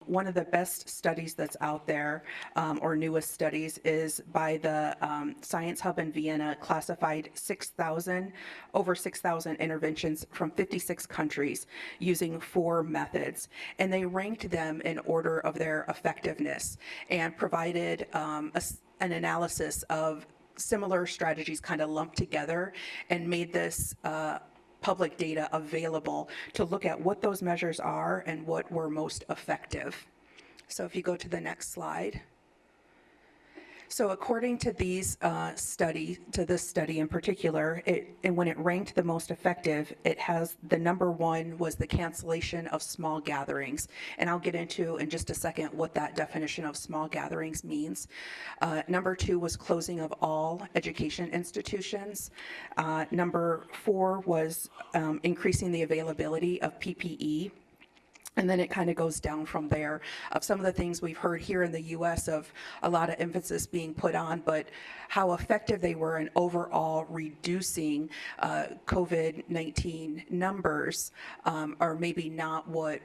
One of the best studies that's out there, or newest studies, is by the Science Hub in Vienna, classified over 6,000 interventions from 56 countries using 4 methods. And they ranked them in order of their effectiveness and provided an analysis of similar strategies kind of lumped together and made this public data available to look at what those measures are and what were most effective. So if you go to the next slide. So according to these this study in particular, and when it ranked the most effective, it has the number 1 was the cancellation of small gatherings. And I'll get into in just a second what that definition of small gatherings means. Number 2 was closing of all education institutions. Number 4 was increasing the availability of PPE. And then it kind of goes down from there of some of the things we've heard here in the U.S. of a lot of emphasis being put on, but how effective they were in overall reducing COVID-19 numbers are maybe not what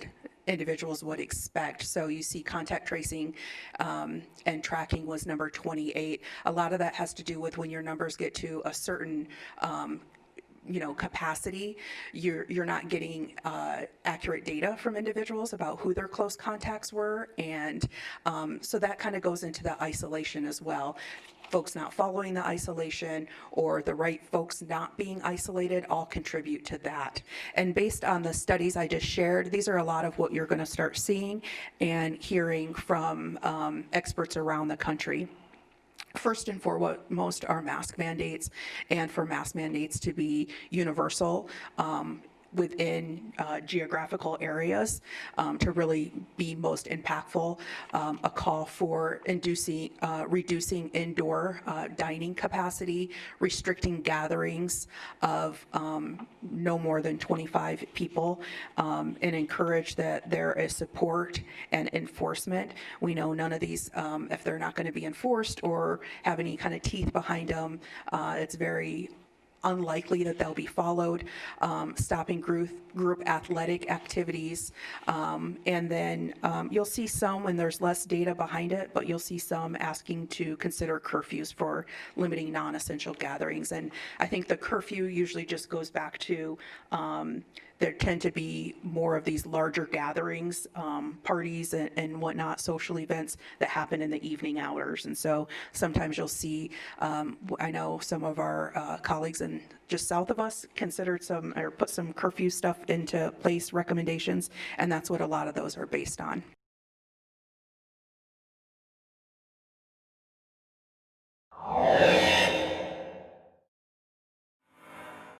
individuals would expect. So you see contact tracing and tracking was number 28. A lot of that has to do with when your numbers get to a certain capacity, you're not getting accurate data from individuals about who their close contacts were, and so that kind of goes into the isolation as well. Folks not following the isolation or the right folks not being isolated all contribute to that. And based on the studies I just shared, these are a lot of what you're going to start seeing and hearing from experts around the country. First and foremost are mask mandates, and for mask mandates to be universal within geographical areas to really be most impactful. A call for reducing indoor dining capacity, restricting gatherings of no more than 25 people, and encourage that there is support and enforcement. We know none of these, if they're not going to be enforced or have any kind of teeth behind them, it's very unlikely that they'll be followed. Stopping group athletic activities, and then you'll see some when there's less data behind it, but you'll see some asking to consider curfews for limiting non-essential gatherings. And I think the curfew usually just goes back to there tend to be more of these larger gatherings, parties and whatnot, social events that happen in the evening hours. And so sometimes you'll see, I know some of our colleagues in just south of us considered some or put some curfew stuff into place, recommendations, and that's what a lot of those are based on.